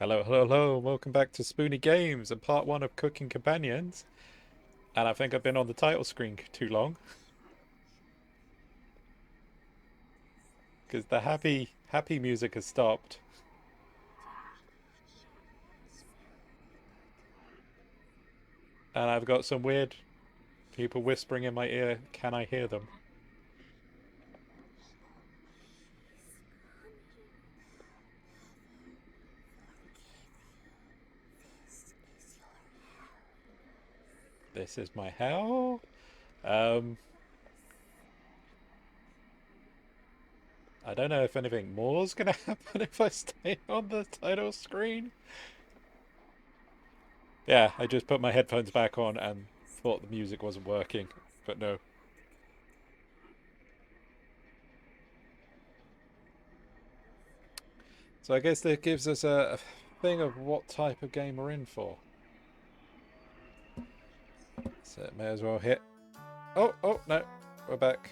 Hello, hello, hello, welcome back to Spoonie Games and part one of Cooking Companions. And I think I've been on the title screen too long because the happy music has stopped. And I've got some weird people whispering in my ear. Can I hear them? This is my hell. Um, I don't know if anything more is going to happen if I stay on the title screen. Yeah, I just put my headphones back on and thought the music wasn't working, but no. So I guess that gives us a thing of what type of game we're in for. So may as well hit. Oh no, we're back.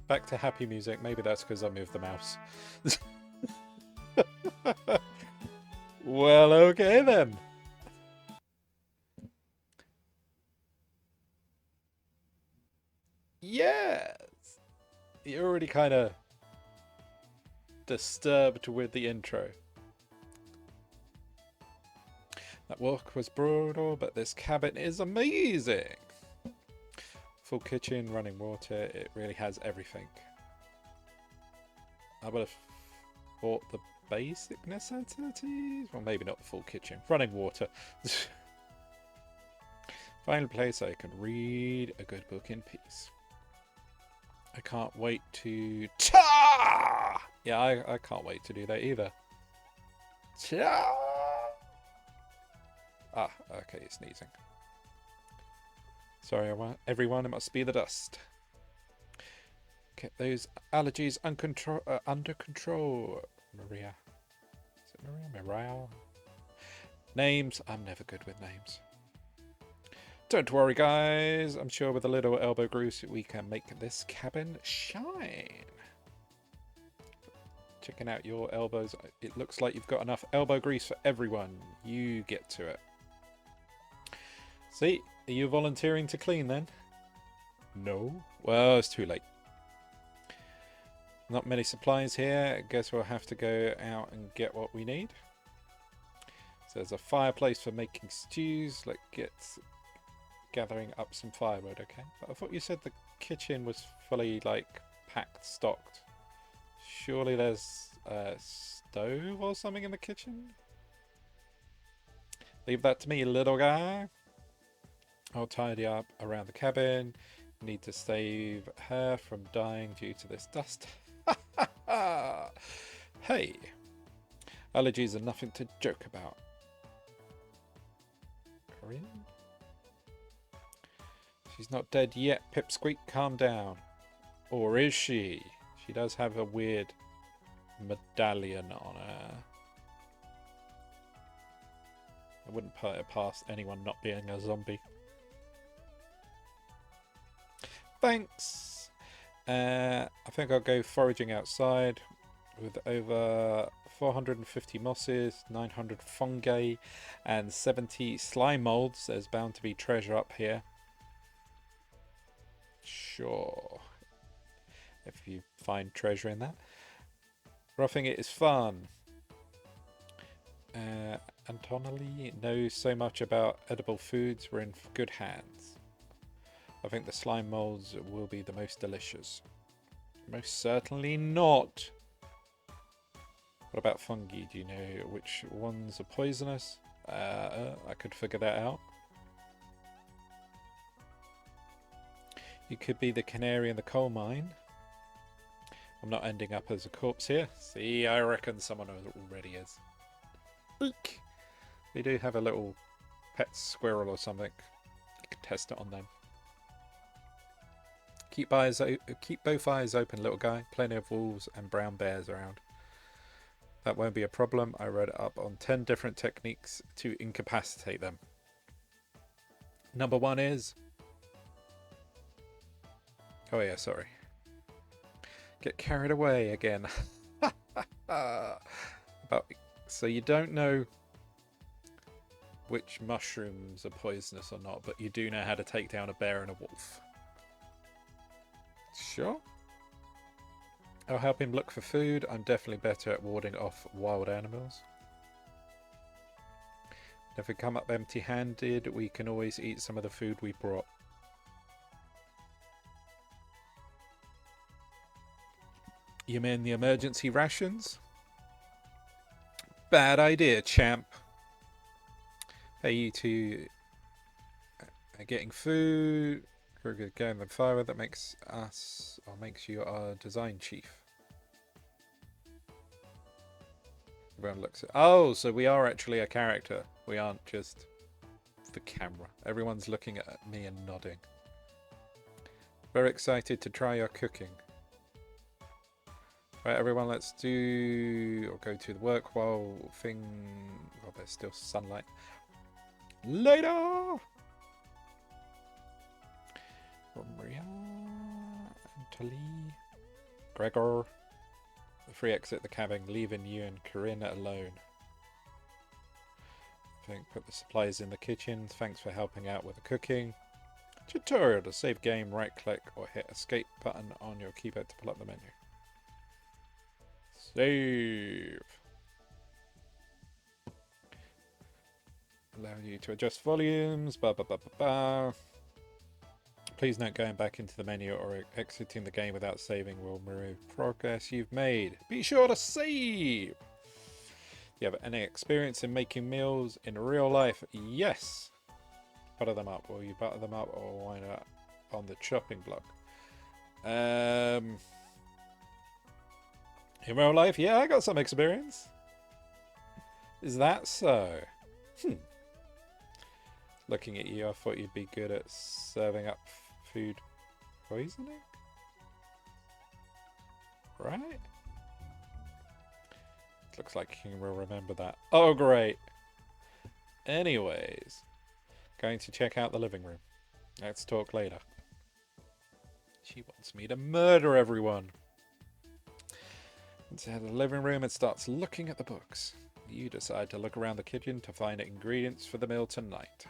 Back to happy music. Maybe that's because I moved the mouse. Well, okay then. Yes. You're already kind of disturbed with the intro. That walk was brutal, but this cabin is amazing. Full kitchen, running water. It really has everything. I would have thought the basic necessities. Well, maybe not the full kitchen. Running water. Final place I can read a good book in peace. I can't wait to... Ta! Yeah, I can't wait to do that either. Ta! Ah, okay, sneezing. Sorry, everyone, it must be the dust. Get those allergies under control. Maria. Is it Maria? Maria? Names. I'm never good with names. Don't worry, guys. I'm sure with a little elbow grease we can make this cabin shine. Checking out your elbows. It looks like you've got enough elbow grease for everyone. You get to it. See? Are you volunteering to clean then? No. Well, it's too late. Not many supplies here. I guess we'll have to go out and get what we need. So there's a fireplace for making stews. Let's get gathering up some firewood, okay? But I thought you said the kitchen was fully, like, packed, stocked. Surely there's a stove or something in the kitchen? Leave that to me, little guy. I'll tidy up around the cabin. Need to save her from dying due to this dust. Hey, allergies are nothing to joke about. Corinne? She's not dead yet, Pipsqueak, calm down. Or is she? She does have a weird medallion on her. I wouldn't put it past anyone not being a zombie. Thanks! I think I'll go foraging outside with over 450 mosses, 900 fungi, and 70 slime molds. There's bound to be treasure up here. Sure. If you find treasure in that. Roughing it is fun. Antonelli knows so much about edible foods. We're in good hands. I think the slime molds will be the most delicious. Most certainly not. What about fungi? Do you know which ones are poisonous? I could figure that out. You could be the canary in the coal mine. I'm not ending up as a corpse here. See, I reckon someone already is. Eek. We do have a little pet squirrel or something. You can test it on them. Keep both eyes open, little guy. Plenty of wolves and brown bears around. That won't be a problem. I read up on 10 different techniques to incapacitate them. Number one is... Oh yeah, sorry. Get carried away again. About So you don't know which mushrooms are poisonous or not, but you do know how to take down a bear and a wolf. Sure. I'll help him look for food. I'm definitely better at warding off wild animals. If we come up empty-handed, we can always eat some of the food we brought. You mean the emergency rations? Bad idea, champ. Hey, you two are getting food. We're going the fire that makes us, or makes you our design chief. Everyone looks at. Oh, so we are actually a character. We aren't just the camera. Everyone's looking at me and nodding. Very excited to try your cooking. Right, everyone, let's do or go to the work while there's still sunlight. Later. Maria, Antoly, Gregor. The free exit the cabin, leaving you and Corinne alone. Put the supplies in the kitchen. Thanks for helping out with the cooking. Tutorial: to save game, right click or hit escape button on your keyboard to pull up the menu. Save. Allow you to adjust volumes. Please note going back into the menu or exiting the game without saving will remove progress you've made. Be sure to save! You have any experience in making meals in real life? Yes! Butter them up. Will you butter them up or wind up on the chopping block? In real life? Yeah, I got some experience. Is that so? Looking at you, I thought you'd be good at serving up food poisoning? Right? Looks like you will remember that. Oh, great. Anyways, going to check out the living room. Let's talk later. She wants me to murder everyone. Inside the living room and starts looking at the books. You decide to look around the kitchen to find ingredients for the meal tonight.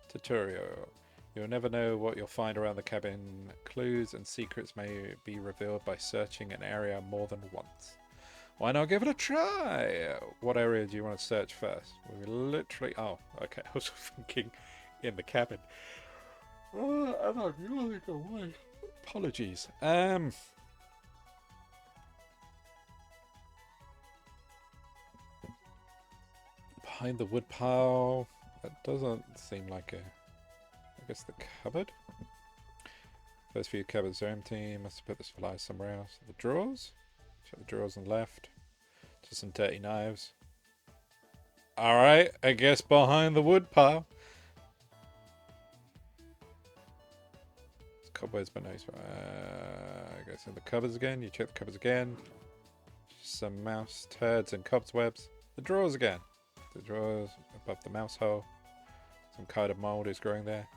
Tutorial. You'll never know what you'll find around the cabin. Clues and secrets may be revealed by searching an area more than once. Why not give it a try? What area do you want to search first? We literally... Oh, okay. I was thinking in the cabin. Apologies. Behind the wood pile. That doesn't seem like a... I guess the cupboard? First few cupboards are empty. Must have put the supplies somewhere else. The drawers? Check the drawers on the left. Just some dirty knives. Alright, I guess behind the wood pile. It's cobwebs, but no. I guess in the cupboards again. You check the cupboards again. Some mouse turds and cobwebs. The drawers again. The drawers above the mouse hole. Some kind of mold is growing there.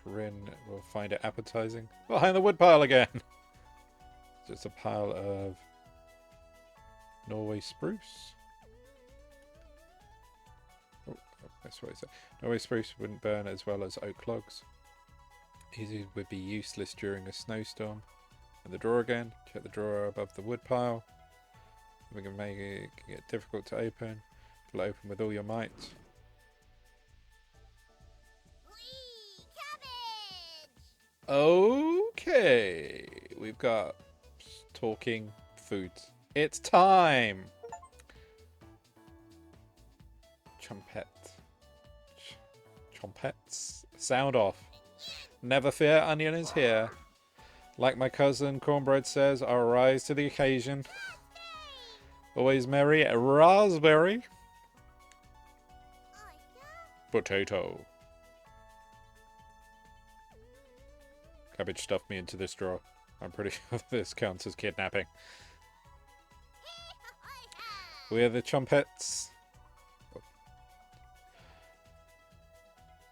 Corinne will find it appetizing. Behind the woodpile again! Just a pile of Norway spruce. Oh, that's what it said. Norway spruce wouldn't burn as well as oak logs. Easy would be useless during a snowstorm. And the drawer again. Check the drawer above the woodpile. We can make it get difficult to open. Pull it open with all your might. Okay, we've got talking foods. It's time! Trumpets. Sound off. Never fear, Onion is here. Like my cousin Cornbread says, I'll rise to the occasion. Always merry, raspberry. Potato. Cabbage stuffed me into this drawer. I'm pretty sure this counts as kidnapping. We're the trumpets.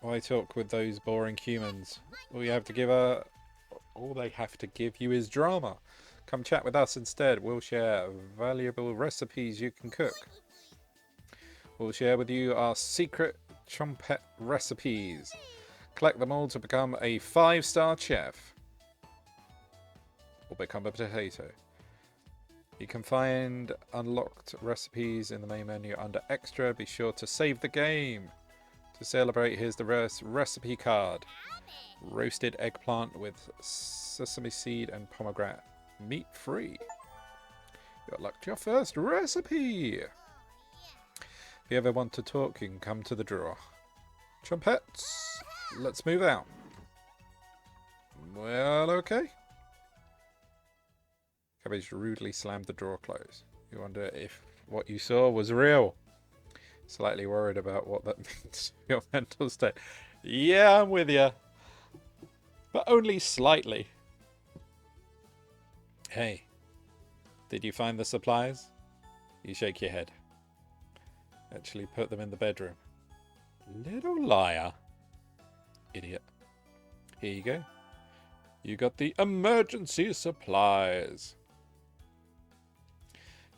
Why talk with those boring humans? All they have to give you is drama. Come chat with us instead. We'll share valuable recipes you can cook. We'll share with you our secret trumpet recipes. Collect them all to become a 5-star chef. Or become a potato. You can find unlocked recipes in the main menu under Extra. Be sure to save the game. To celebrate, here's the recipe card. Roasted eggplant with sesame seed and pomegranate. Meat free. You unlocked your first recipe. If you ever want to talk, you can come to the drawer. Trumpets, let's move out. Well, okay. Cabbage rudely slammed the drawer closed. You wonder if what you saw was real. Slightly worried about what that means for your mental state. Yeah, I'm with you. But only slightly. Hey, did you find the supplies? You shake your head. Actually put them in the bedroom. Little liar. Idiot. Here you go. You got the emergency supplies.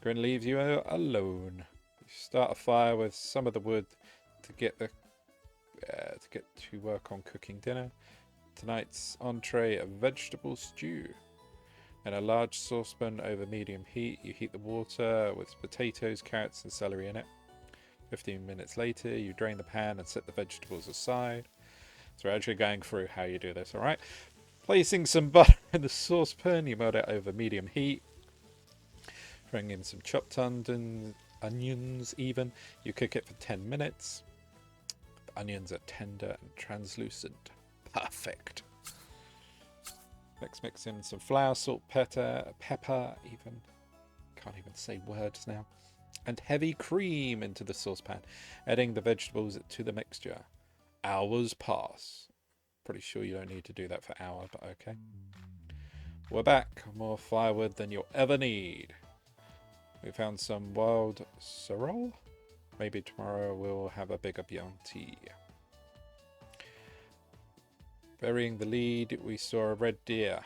Grin leaves you alone. You start a fire with some of the wood to get to work on cooking dinner. Tonight's entree, a vegetable stew. In a large saucepan over medium heat, you heat the water with potatoes, carrots and celery in it. 15 minutes later, you drain the pan and set the vegetables aside. So we're actually going through how you do this, alright? Placing some butter in the saucepan, you melt it over medium heat. Throwing in some chopped onions even. You cook it for 10 minutes. The onions are tender and translucent. Perfect. Next, mix in some flour, salt, pepper even. Can't even say words now. And heavy cream into the saucepan, adding the vegetables to the mixture. Hours pass. Pretty sure you don't need to do that for hours, but okay. We're back. More firewood than you'll ever need. We found some wild sorrel. Maybe tomorrow we'll have a bigger bounty. Burying the lead, we saw a red deer.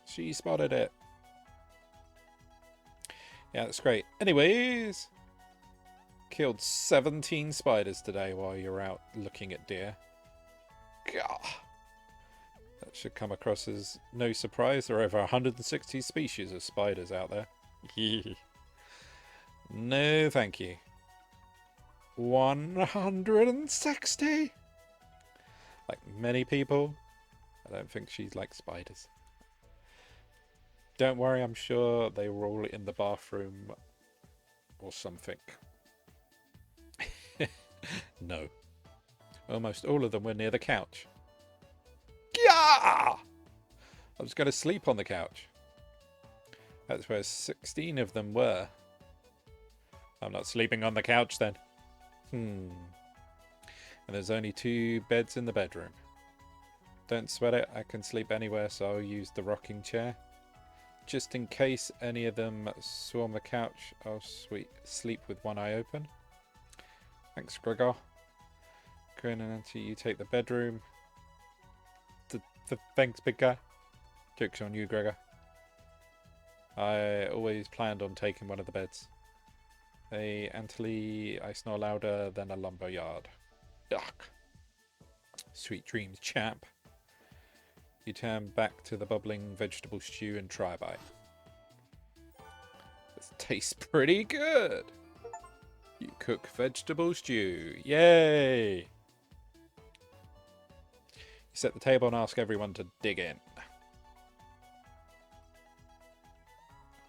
She spotted it. Yeah, that's great. Anyways, killed 17 spiders today while you're out looking at deer. Gah. That should come across as no surprise. There are over 160 species of spiders out there. No, thank you. 160? Like many people, I don't think she's like spiders. Don't worry, I'm sure they were all in the bathroom or something. No. Almost all of them were near the couch. Yeah! I was going to sleep on the couch. That's where 16 of them were. I'm not sleeping on the couch then. And there's only 2 beds in the bedroom. Don't sweat it, I can sleep anywhere, so I'll use the rocking chair. Just in case any of them swarm the couch, I'll sleep with one eye open. Thanks, Gregor. Grin and Auntie, you take the bedroom. Thanks, big guy. Joke's on you, Gregor. I always planned on taking one of the beds. Hey, Antley, I snore louder than a lumber yard. Yuck. Sweet dreams, champ. You turn back to the bubbling vegetable stew and try a bite. This tastes pretty good. You cook vegetable stew. Yay! You set the table and ask everyone to dig in.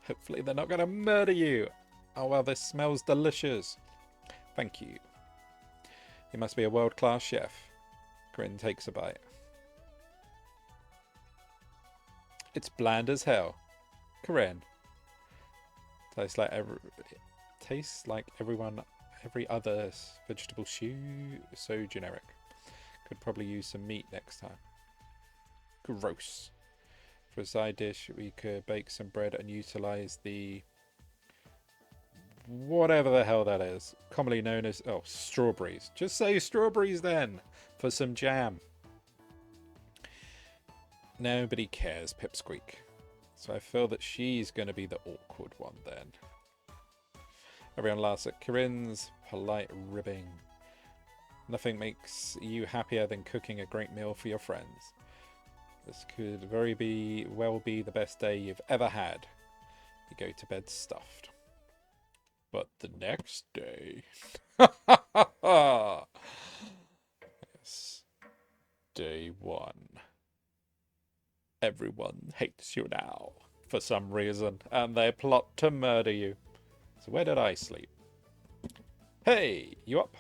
Hopefully they're not going to murder you. Oh well, this smells delicious. Thank you. You must be a world-class chef. Grin takes a bite. It's bland as hell. Corinne. Tastes like every other vegetable stew. So generic. Could probably use some meat next time. Gross. For a side dish, we could bake some bread and utilize the whatever the hell that is, commonly known as strawberries. Just say strawberries then for some jam. Nobody cares, Pipsqueak. So I feel that she's going to be the awkward one then. Everyone laughs at Corinne's polite ribbing. Nothing makes you happier than cooking a great meal for your friends. This could well be the best day you've ever had. You go to bed stuffed. But the next day... Yes. Day 1. Everyone hates you now, for some reason, and they plot to murder you. So where did I sleep? Hey, you up?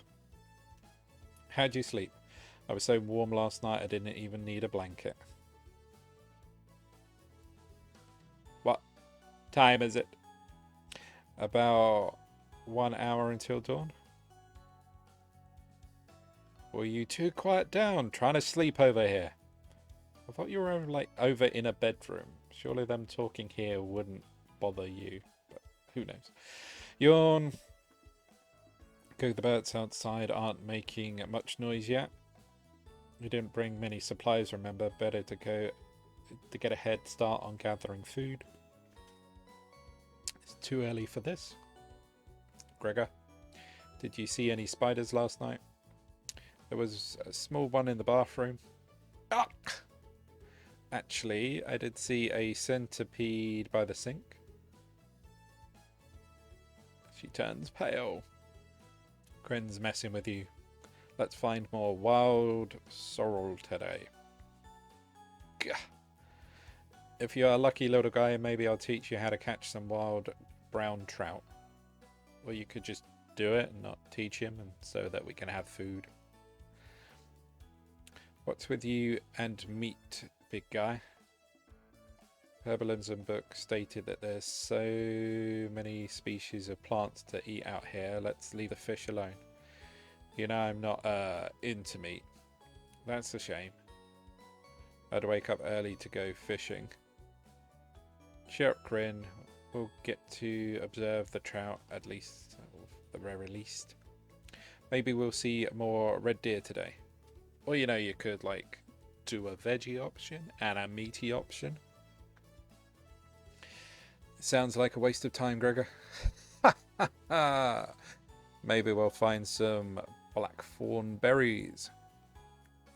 How'd you sleep? I was so warm last night I didn't even need a blanket. What time is it? About 1 hour until dawn. Well, you two quiet down, trying to sleep over here. I thought you were like over in a bedroom. Surely them talking here wouldn't bother you, but who knows. Yawn. The birds outside aren't making much noise yet. You didn't bring many supplies, remember. Better to go to get a head start on gathering food. It's too early for this. Gregor, did you see any spiders last night? There was a small one in the bathroom. Ah! Actually, I did see a centipede by the sink. She turns pale. Corinne's messing with you. Let's find more wild sorrel today. Gah. If you're a lucky little guy, maybe I'll teach you how to catch some wild brown trout. Or you could just do it and not teach him, and so that we can have food. What's with you and meat, big guy? Herbalin's book stated that there's so many species of plants to eat out here. Let's leave the fish alone. You know I'm not into meat. That's a shame. I'd wake up early to go fishing. Cheer up, Corinne. We'll get to observe the trout at least, or the very least. Maybe we'll see more red deer today. Or you know, you could like do a veggie option and a meaty option. Sounds like a waste of time, Gregor. Maybe we'll find some blackthorn berries.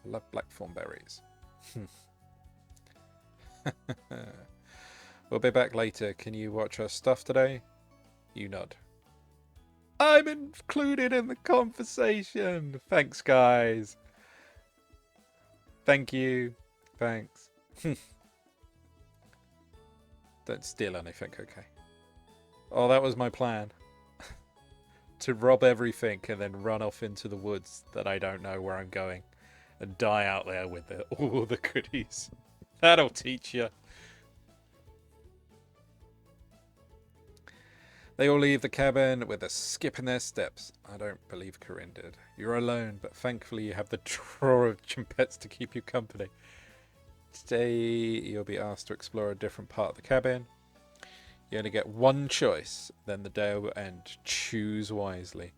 I love blackthorn berries. We'll be back later. Can you watch our stuff today? You nod. I'm included in the conversation. Thanks, guys. Thank you. Thanks. Don't steal anything, okay? Oh, that was my plan. To rob everything and then run off into the woods that I don't know where I'm going. And die out there with all the goodies. That'll teach you. They all leave the cabin with a skip in their steps. I don't believe Corinne did. You're alone, but thankfully you have the drawer of chimpets to keep you company. Today you'll be asked to explore a different part of the cabin. You only get one choice, then the day will end. Choose wisely.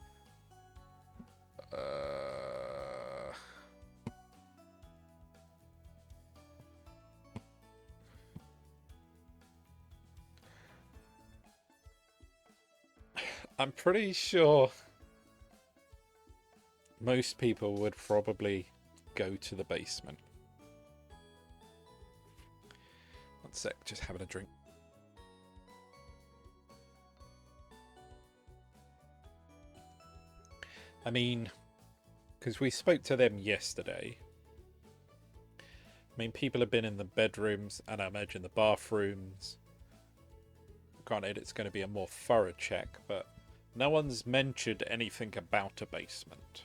I'm pretty sure most people would probably go to the basement. One sec, just having a drink. I mean, because we spoke to them yesterday. I mean, people have been in the bedrooms and I imagine the bathrooms. Granted, it's going to be a more thorough check, but no one's mentioned anything about a basement.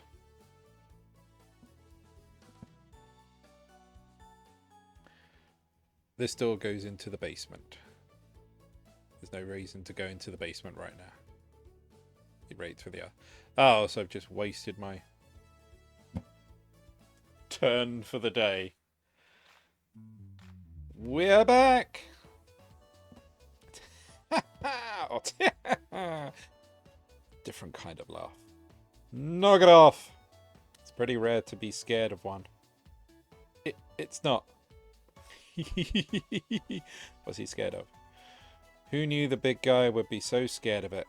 This door goes into the basement. There's no reason to go into the basement right now. Right through the other. Oh, so I've just wasted my turn for the day. We're back! Different kind of laugh. Knock it off! It's pretty rare to be scared of one. It's not. What's he scared of? Who knew the big guy would be so scared of it?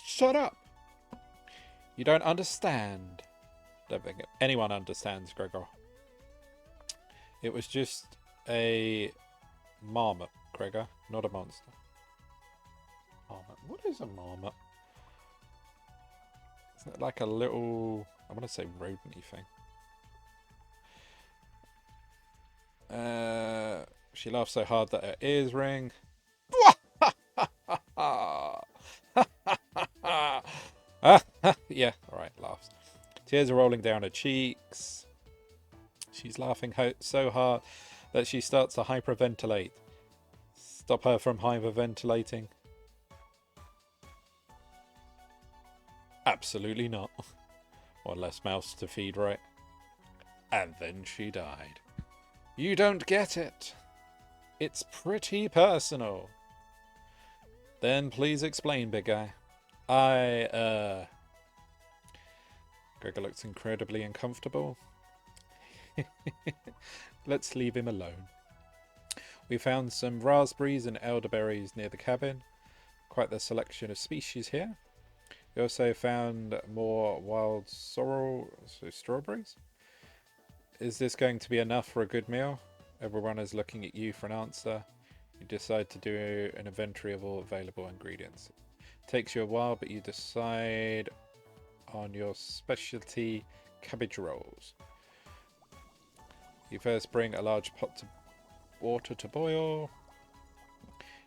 Shut up! You don't understand. Don't think anyone understands, Gregor. It was just a marmot, Gregor, not a monster. Marmot. What is a marmot? Isn't it like a little, I want to say rodent-y thing? She laughs so hard that her ears ring. Yeah, alright, laughs. Tears are rolling down her cheeks. She's laughing so hard that she starts to hyperventilate. Stop her from hyperventilating. Absolutely not. One less mouse to feed, right? And then she died. You don't get it. It's pretty personal. Then please explain, big guy. Gregor looks incredibly uncomfortable. Let's leave him alone. We found some raspberries and elderberries near the cabin. Quite the selection of species here. We also found more wild sorrel, so strawberries. Is this going to be enough for a good meal? Everyone is looking at you for an answer. You decide to do an inventory of all available ingredients. It takes you a while, but you decide on your specialty cabbage rolls. You first bring a large pot of water to boil.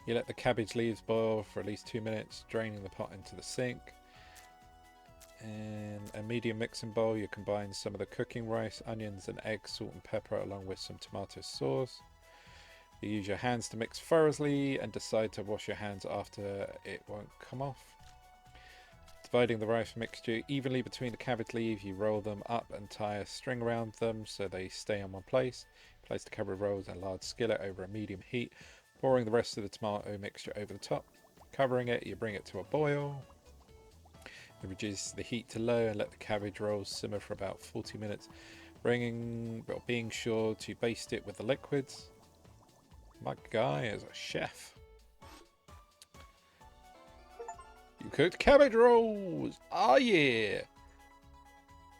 You let the cabbage leaves boil for at least 2 minutes, draining the pot into the sink. In a medium mixing bowl, you combine some of the cooking rice, onions and eggs, salt and pepper, along with some tomato sauce. You use your hands to mix thoroughly and decide to wash your hands after it won't come off. Dividing the rice mixture evenly between the cabbage leaves, you roll them up and tie a string around them so they stay in one place. Place the cabbage rolls in a large skillet over a medium heat, pouring the rest of the tomato mixture over the top. Covering it, you bring it to a boil. You reduce the heat to low and let the cabbage rolls simmer for about 40 minutes, being sure to baste it with the liquids. My guy is a chef. You cooked cabbage rolls! Oh yeah!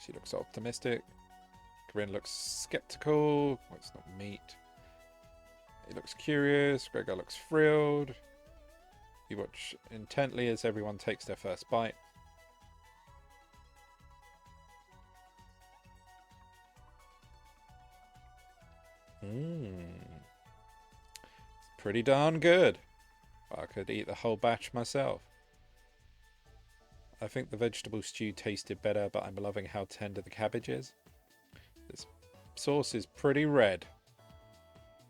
She looks optimistic. Corinne looks skeptical. Well, it's not meat. He looks curious. Gregor looks thrilled. You watch intently as everyone takes their first bite. Pretty darn good. I could eat the whole batch myself. I think the vegetable stew tasted better, but I'm loving how tender the cabbage is. This sauce is pretty red.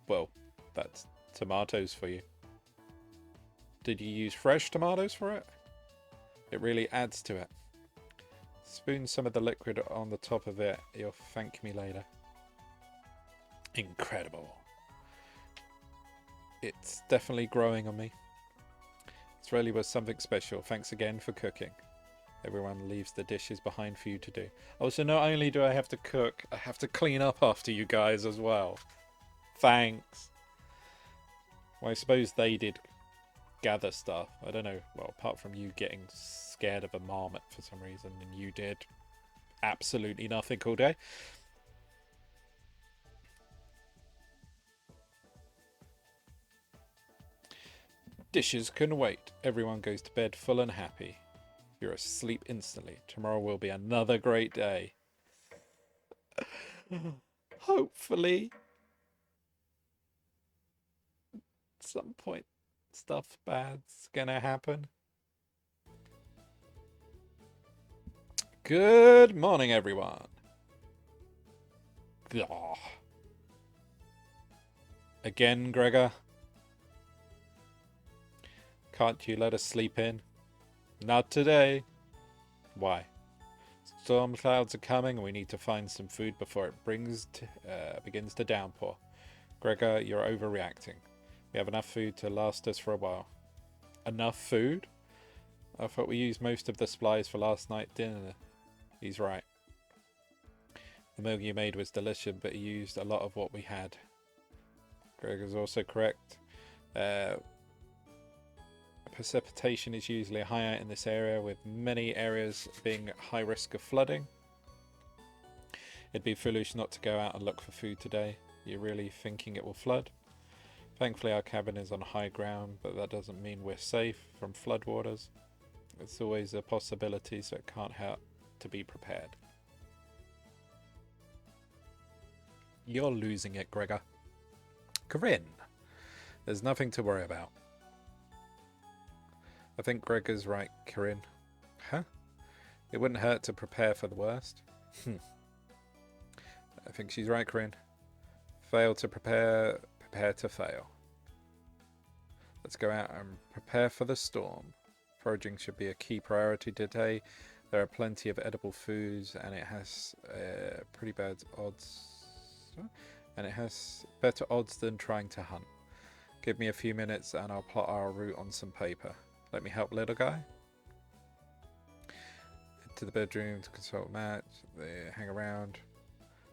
Well, that's tomatoes for you. Did you use fresh tomatoes for it? It really adds to it. Spoon some of the liquid on the top of it. You'll thank me later. Incredible. It's definitely growing on me. This really was something special. Thanks again for cooking. Everyone leaves the dishes behind for you to do. Oh, so not only do I have to cook, I have to clean up after you guys as well. Thanks. Well, I suppose they did gather stuff. I don't know. Well, apart from you getting scared of a marmot for some reason, and you did absolutely nothing all day. Dishes can wait. Everyone goes to bed full and happy. You're asleep instantly. Tomorrow will be another great day. Hopefully. At some point, stuff bad's gonna happen. Good morning, everyone. Oh. Again, Gregor? Can't you let us sleep in? Not today. Why? Storm clouds are coming and we need to find some food before it begins to downpour. Gregor, you're overreacting. We have enough food to last us for a while. Enough food? I thought we used most of the supplies for last night's dinner. He's right. The meal you made was delicious, but you used a lot of what we had. Greg is also correct. Precipitation is usually higher in this area, with many areas being at high risk of flooding. It'd be foolish not to go out and look for food today. You're really thinking it will flood? Thankfully our cabin is on high ground, but that doesn't mean we're safe from floodwaters. It's always a possibility, so it can't hurt to be prepared. You're losing it, Gregor. Corinne, there's nothing to worry about. I think Gregor's right, Corinne. Huh? It wouldn't hurt to prepare for the worst. I think she's right, Corinne. Fail to prepare, prepare to fail. Let's go out and prepare for the storm. Foraging should be a key priority today. There are plenty of edible foods, and it has pretty bad odds. And it has better odds than trying to hunt. Give me a few minutes, and I'll plot our route on some paper. Let me help, little guy. Head to the bedroom to consult Matt. They hang around.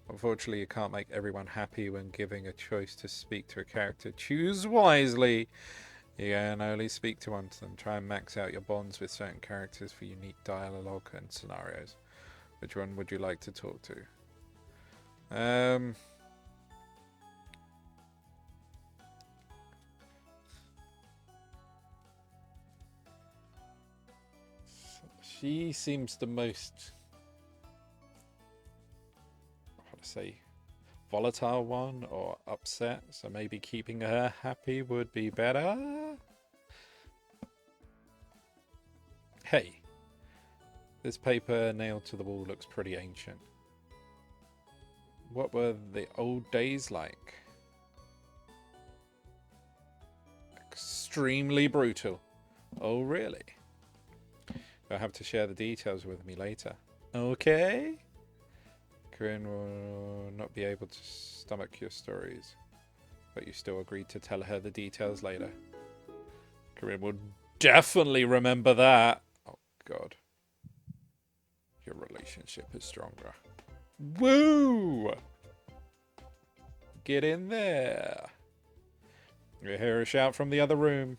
Unfortunately, you can't make everyone happy when giving a choice to speak to a character. Choose wisely. You can only speak to one of them. Try and max out your bonds with certain characters for unique dialogue and scenarios. Which one would you like to talk to? She seems the most, how to say, volatile one, or upset, so maybe keeping her happy would be better. Hey, this paper nailed to the wall looks pretty ancient. What were the old days like? Extremely brutal. Oh, really? You'll have to share the details with me later. Okay? Corinne will not be able to stomach your stories, but you still agreed to tell her the details later. Corinne will definitely remember that. Oh, God. Your relationship is stronger. Woo! Get in there. You hear a shout from the other room.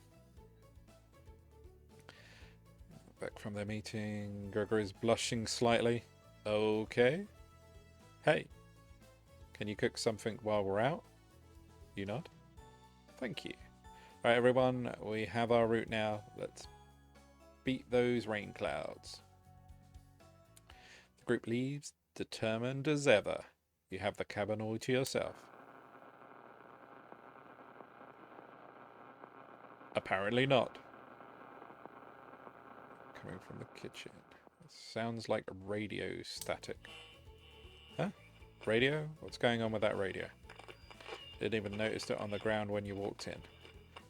Back from their meeting, Gregor is blushing slightly. Okay. Hey, can you cook something while we're out? You nod? Thank you. Alright everyone, we have our route now. Let's beat those rain clouds. The group leaves, determined as ever. You have the cabin all to yourself. Apparently not. Coming from the kitchen. It sounds like radio static. Huh? Radio? What's going on with that radio? Didn't even notice it on the ground when you walked in.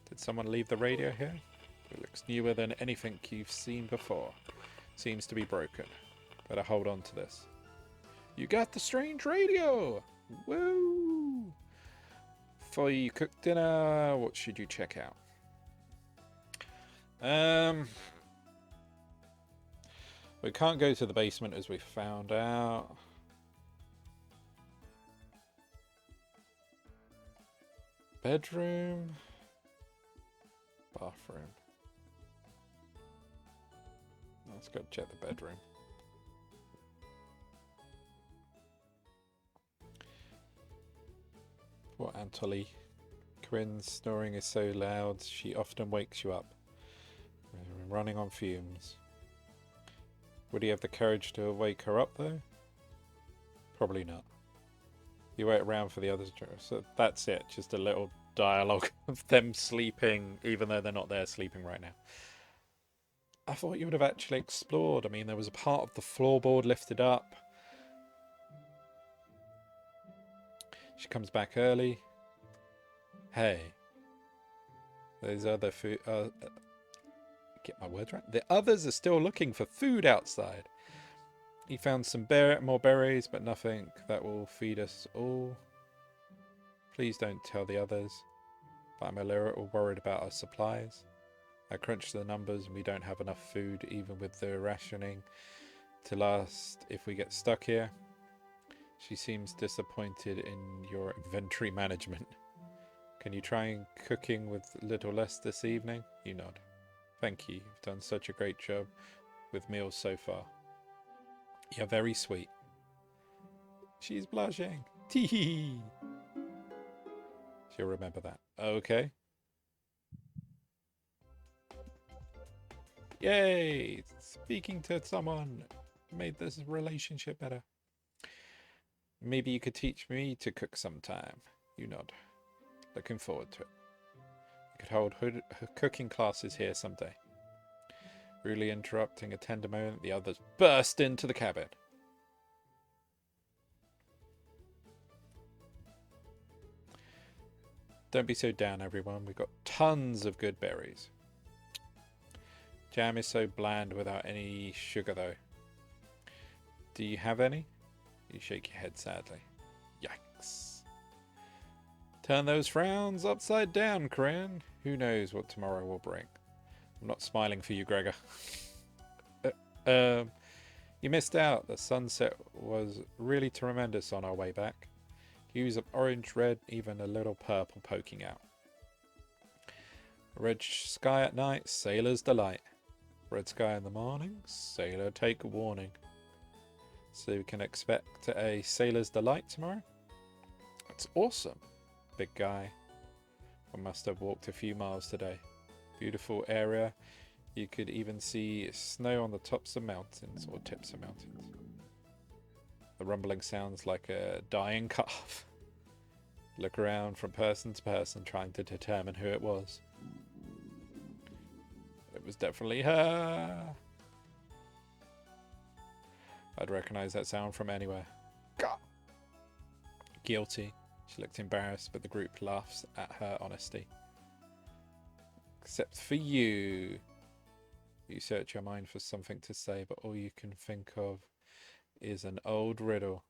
Did someone leave the radio here? It looks newer than anything you've seen before. Seems to be broken. Better hold on to this. You got the strange radio! Woo! Before you cook dinner, what should you check out? We can't go to the basement as we found out. Bedroom. Bathroom. Let's go check the bedroom. Poor Antoli. Corinne's snoring is so loud, she often wakes you up. We're running on fumes. Would he have the courage to wake her up, though? Probably not. You wait around for the others. So that's it. Just a little dialogue of them sleeping, even though they're not there sleeping right now. I thought you would have actually explored. I mean, there was a part of the floorboard lifted up. She comes back early. Hey. Those other food... get my words right. The others are still looking for food outside. He found some more berries, but nothing that will feed us all. Please don't tell the others, but I'm a little worried about our supplies. I crunched the numbers and we don't have enough food, even with the rationing, to last if we get stuck here. She seems disappointed in your inventory management. Can you try cooking with a little less this evening? You nod. Thank you. You've done such a great job with meals so far. You're very sweet. She's blushing. Tee. She'll remember that. Okay. Yay! Speaking to someone made this relationship better. Maybe you could teach me to cook sometime. You nod. Looking forward to it. You could hold cooking classes here someday. Really interrupting a tender moment, the others burst into the cabin. Don't be so down, everyone. We've got tons of good berries. Jam is so bland without any sugar, though. Do you have any? You shake your head sadly. Yikes. Turn those frowns upside down, Corinne. Who knows what tomorrow will bring. I'm not smiling for you, Gregor. You missed out. The sunset was really tremendous on our way back. Hues of orange, red, even a little purple poking out. Red sky at night, sailor's delight. Red sky in the morning, sailor take warning. So we can expect a sailor's delight tomorrow? That's awesome. Big guy. I must have walked a few miles today. Beautiful area. You could even see snow on the tops of mountains, or tips of mountains. The rumbling sounds like a dying calf. Look around from person to person, trying to determine who it was. It was definitely her. I'd recognize that sound from anywhere. God. Guilty. She looked embarrassed, but the group laughs at her honesty. Except for you. You search your mind for something to say, but all you can think of is an old riddle.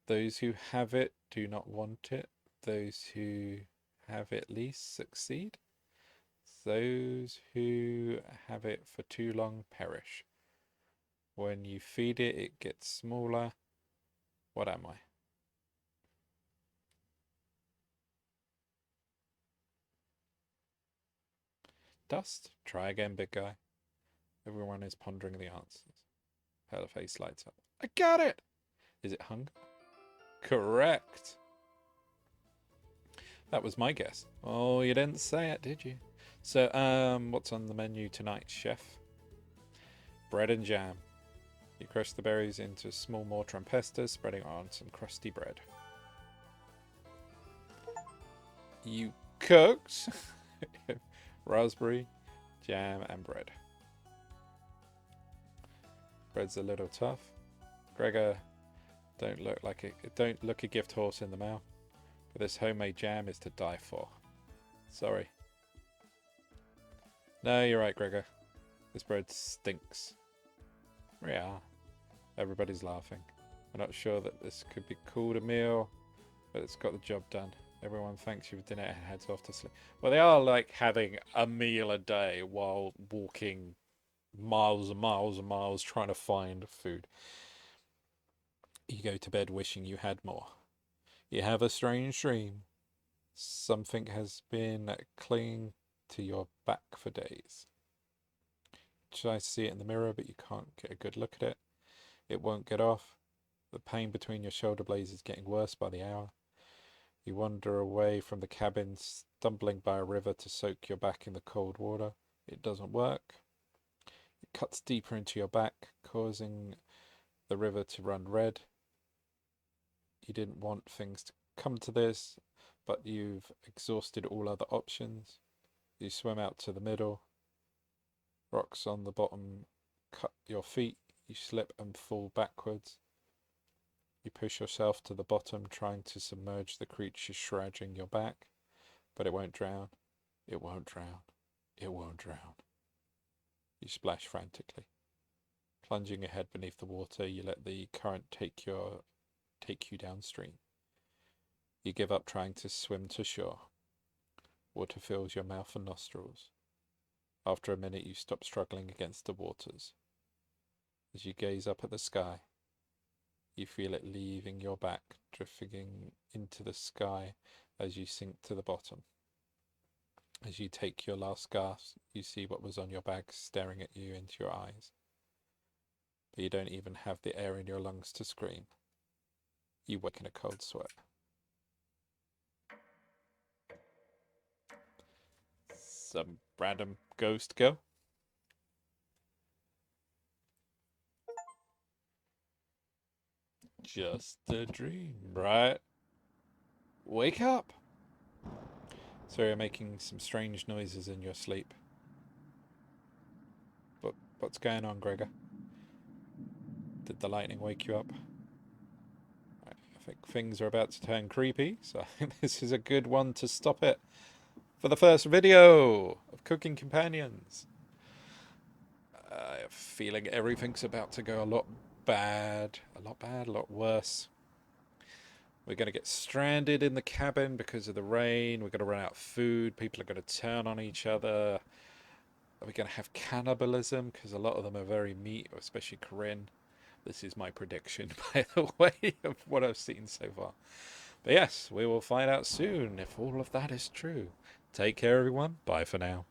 Those who have it do not want it. Those who have it least succeed. Those who have it for too long perish. When you feed it, it gets smaller. What am I? Dust? Try again, big guy. Everyone is pondering the answers. Her face lights up. I got it! Is it hunger? Correct. That was my guess. Oh, you didn't say it, did you? So, what's on the menu tonight, chef? Bread and jam. You crush the berries into a small mortar and pestle, spreading on some crusty bread. You cooked raspberry, jam, and bread. Bread's a little tough. Gregor, don't look a gift horse in the mouth. But this homemade jam is to die for. Sorry. No, you're right, Gregor. This bread stinks. Yeah. Everybody's laughing. I'm not sure that this could be called a meal, but it's got the job done. Everyone thanks you for dinner and heads off to sleep. Well, they are like having a meal a day while walking miles and miles and miles trying to find food. You go to bed wishing you had more. You have a strange dream. Something has been clinging to your back for days. You try to see it in the mirror, but you can't get a good look at it. It won't get off. The pain between your shoulder blades is getting worse by the hour. You wander away from the cabin, stumbling by a river to soak your back in the cold water. It doesn't work. It cuts deeper into your back, causing the river to run red. You didn't want things to come to this, but you've exhausted all other options. You swim out to the middle. Rocks on the bottom cut your feet. You slip and fall backwards. You push yourself to the bottom, trying to submerge the creature shrouding your back, but it won't drown. It won't drown. It won't drown. You splash frantically. Plunging your head beneath the water, you let the current take you downstream. You give up trying to swim to shore. Water fills your mouth and nostrils. After a minute, you stop struggling against the waters. As you gaze up at the sky, You feel it leaving your back, drifting into the sky as you sink to the bottom. As you take your last gasp, you see what was on your bag staring at you into your eyes. But you don't even have the air in your lungs to scream. You wake in a cold sweat. Some random ghost go. Just a dream, right? Wake up! So you're making some strange noises in your sleep. What's going on, Gregor? Did the lightning wake you up? Right, I think things are about to turn creepy, so I think this is a good one to stop it for the first video of Cooking Companions. I have a feeling everything's about to go a lot bad, a lot worse. We're going to get stranded in the cabin because of the rain. We're going to run out of food. People are going to turn on each other. Are we going to have cannibalism? Because a lot of them are very meat, especially Corinne. This is my prediction, by the way, of what I've seen so far. But yes, we will find out soon if all of that is true. Take care, everyone. Bye for now.